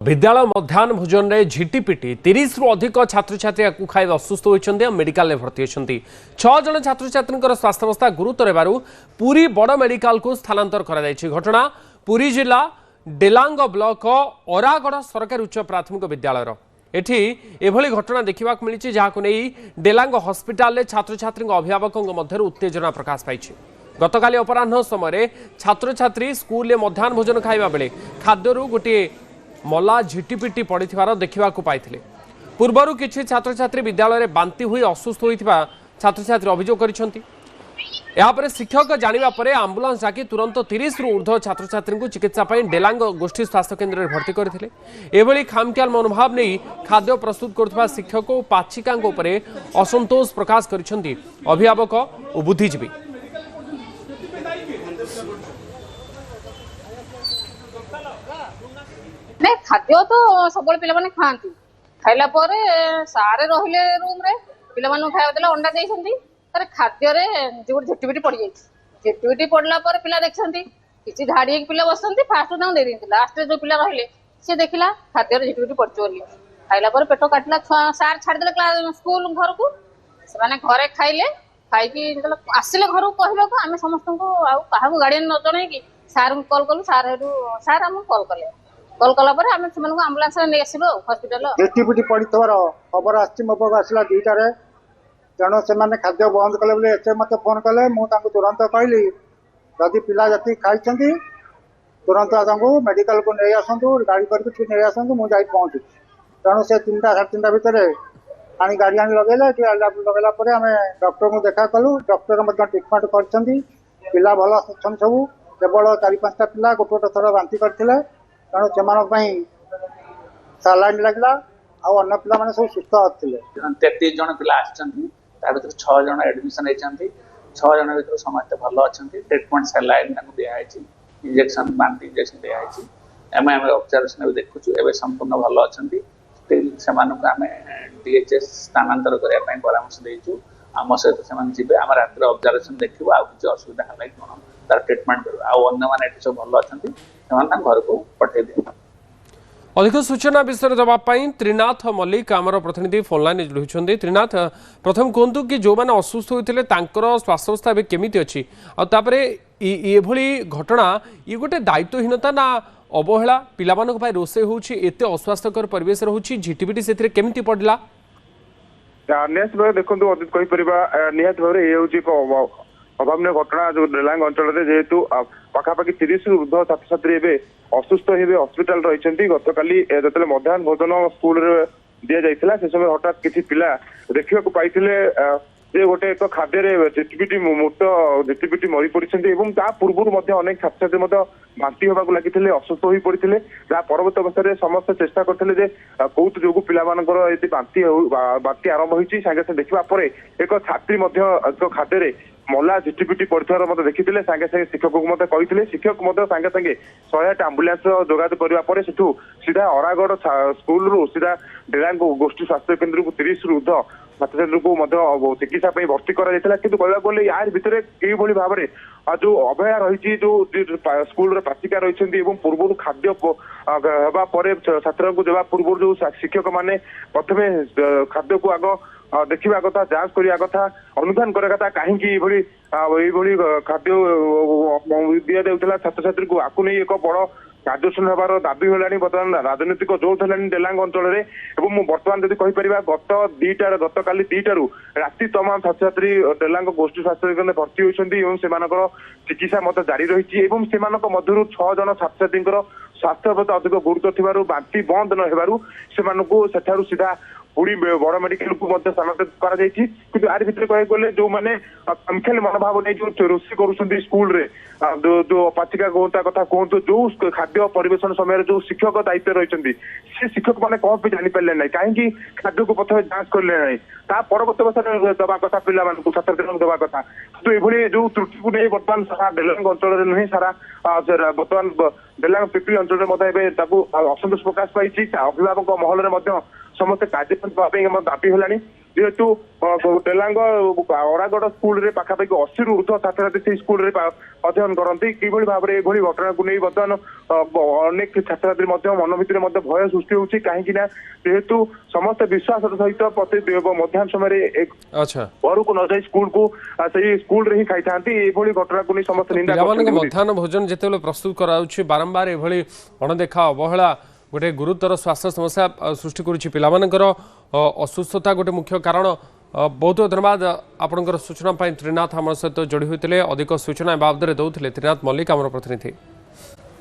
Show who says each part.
Speaker 1: विद्यालय मध्याह्न भोजन में झिटिपिटी 30 रु अधिक छात्र छात्री खाई असुस्थ होती मेडिकल भर्ती होती 6 जन छात्र छात्री स्वास्थ्यावस्था गुरुतर होगारू पुरी बड़ मेडिकल को स्थानांतर कर घटना पुरी जिला डेलांग ब्लॉक अरागड़ सरकारी उच्च प्राथमिक विद्यालय एठी एभली घटना देखा मिली जहां नहीं डेलांग हस्पिटाल छात्र छात्री अभिभावकों मध्य उत्तेजना प्रकाश पाई गतकाली अपराह्न समय छात्र छात्री स्कूल मध्याह्न भोजन खाइबा बेले खाद्यरू गोटे मला झिटिपिटी पड़ता देखा पाई पूर्वर किसी छात्र छात्री विद्यालय बांति हुई असुस्थ होता छात्र छात्री अभियोग कर शिक्षक जाना पर आंबुलांस डाकी तुरंत 30 रु ऊर्ध्व छात्र छात्री को चिकित्सा डेलांग गोष्ठी स्वास्थ्य केन्द्र में भर्ती करते एभली खामख्याल मनोभाव नहीं खाद्य प्रस्तुत करुवा शिक्षक और पाचिका असंतोष प्रकाश कर अभिभावक और बुद्धिजीवी।
Speaker 2: नहीं खाद्य तो सब पे खाती खाइला सारे रहिले रूम रे पे खाया देला अंडा देइछंती तारे खाद्य रे जो झिटिपिटी पड़ जाई झिटिपिटी पड़ला पर पिला देखछंती किछि धाड़ी एक पिला बसंती फास्ट दाउ दे दिंती लास्ट जो पिला रहिले से देखिला खाद्य रे झिटिपिटी पड़छ बोली खाइला पर पेट काटला सार छाड़ देले क्लास स्कूल घर को से माने घरे खाइले खाई कि आसिले घर को कहबा को आमे समस्त को आ काहा को गार्डियन न जणे कि सार को कॉल कलु सार हेडू सार हम कॉल कले कल कला पर आमे से मानको एम्बुलेंस ने आसीबो हॉस्पिटल
Speaker 3: जेटीपीटी पड़ितवर खबर आछि मो पाक आसला 2टा रे जणो से माने खाद्य बंद कले बोले एते मते फोन कले मु तांको तुरंत कहली जदि पिला जति खाइछंती तुरंत तांको मेडिकल को नै आसंतु गाड़ी करके छु नै आसंतु मु जाई पहुंची जणो से 3टा 3:30 भितरे आनी गाड़ी आनी लगेला कि लगेला पर आमे डॉक्टर को देखा कलु डॉक्टर मते ट्रीटमेंट करछंती पिला भलो अछन सब केवल 4-5टा पिला गोटे थर बांति करथिले कारण से सालाइन लगला अन्न पिला माने सब सुस्थ आथिले
Speaker 4: 33 जन पिला आछंती ता भीतर 6 जन एडमिशन हेचंती 6 जन भीतर समस्त भलो अछंती ट्रीटमेंट सालाइन ताको दिया आइछि इंजेक्शन बांति इंजेक्शन दिया आइछि एमे ऑब्जर्वेशन में देखुछु एबे संपूर्ण भलो अछंती से मानको आमे डीएचएस स्थानांतर करिया पय परामर्श देइछु आम सहित से मान जिबे हम रात्र ऑब्जर्वेशन देखिबो आ कुछ असुविधा हलै कोन तार ट्रीटमेंट करबो आ अन्य माने एठी सब भलो अछंती घर को पठे दिया।
Speaker 1: अधिक सूचना विषय देवाई त्रिनाथ मल्लिक आमर प्रतिनिधि फोन लाइन रही त्रिनाथ प्रथम कहतु कि जो मैंने अस्वस्थ होते स्वास्थ्यावस्था केमी अच्छी आभली घटना ये गोटे दायित्वहीनता ना अवहेला पिला रोषे होते अस्वास्थ्यकर परिवेश रोचे झिटिपिटी से केमी पड़ा
Speaker 5: निहत भाव देखो अदित कहीपर निहत भाव ये अभावन घटना जो डेलांग अंचल जेहेतु पाखापाखि 30 रु ऊर्ध्व छात्र छात्री असुस्थ हे हस्पिटाल रही गतकाली जो मध्याह्न भोजन स्कूल दि जाता से समय हठात किसी पिला देखा पाई जे गोटे एक खाद्य झिटिपिटी मूर्त झिटिपिटी मरी पड़ी पूर्व अनेक छात्र छात्री बांति होगा लगी असुस्थ हो पड़ते जहाँ परवर्त अवस्था समस्त चेष्टा करते कौत जो पिला बांति आरंभ होती सागे सागे देखा एक छात्री खाद्य मला झिटिपिटी पड़ार मत देखी सागे सागे शिक्षक को मत कही शिक्षक सागे सागे 108 आंबुलांस जोगाड़ करने सीधा अरागड़ स्कूल रू सीधा डेलांग गोष्ठी स्वास्थ्य केन्द्र को 30 रु ऊर्ध्व छात्र छात्री को चिकित्सा भर्ती कर यार भितर यही भाव में जो अवहेला रही जो स्कूल पाचिका रही पूर्व खाद्य हवा छात्र को देवा पूर्व जो शिक्षक मैंने प्रथम खाद्य को आग देखा कथा जांच करने कथा अनुधान करने कथा कहीं खाद्य दि जाऊला छात्र छात्री को आपको नहीं एक बड़ कार्यानुष्ठान हबार दाबी होलानी बर्तमान राजनीतिक जोर होलानी डेलांग अंचल में बर्तमान जब कहीपर गत काली 2टा राति तमाम छात्र छात्री डेलांग गोष्ठी स्वास्थ्य केन्द्र भर्ती होती चिकित्सा मत जारी रही मध्य 6 जन छात्र छात्री स्वास्थ्य प्रति अधिक गुरुत्व थी बांति बंद न सीधा पुरी बड़ मेडिकल को स्थानांतरित कर यार भितर कह गले जो मैंने कमखेल मनोभाव नहीं जो रोषे कर स्कूल रे जो पाचिका कहता कथा कहतु जो खाद्य परिवेशन समय जो शिक्षक दायित्व रही से शिक्षक मैंने कौन भी जापारे ना कहीं खाद्य को प्रथम जांच कले ना परवर्त अवस्था दवा कथा पिला छात्र छात्री दवा कथा तो ये जो त्रुटि को नहीं बर्तमान सारा डेलांग अंचल नुहे सारा बर्तमान डेलांग पिपली अंचल असंतोष प्रकाश पाई अभिभावक महल में समस्त कार्य दाबी होलानी जेहेतु डेलांग अरागड़ स्कूल रे पाखापाखि 80 रु ऊर्ध्व छात्र छात्री से स्कूल रे अध्ययन करती किभली भाव में एभली घटना को नहीं बर्तमान अनेक छात्र छात्री मन भितर भय सृष्टि होउछि काहेकि ना जेहेतु समस्त विश्वास सहित प्रति मध्याह्न समय घर को न जाई स्कूल को से स्कूल रे ही खाई थांती एभली घटना को नहीं समस्त निंदा
Speaker 1: करछन्ती। मध्याह्न भोजन जेतेबेले प्रस्तुत कराउछि बारंबार एभली अणदेखा अवहेला गोटे गुरुतर स्वास्थ्य समस्या सृष्टि करुछि पिलामानकर असुस्थता गोटे मुख्य कारण। बहुत बहुत धन्यवाद आपणकर सूचना त्रिनाथ आम सहित जोड़ी होते अधिक सूचना बाबद दौले त्रिनाथ मल्लिक आम प्रतिनिधि।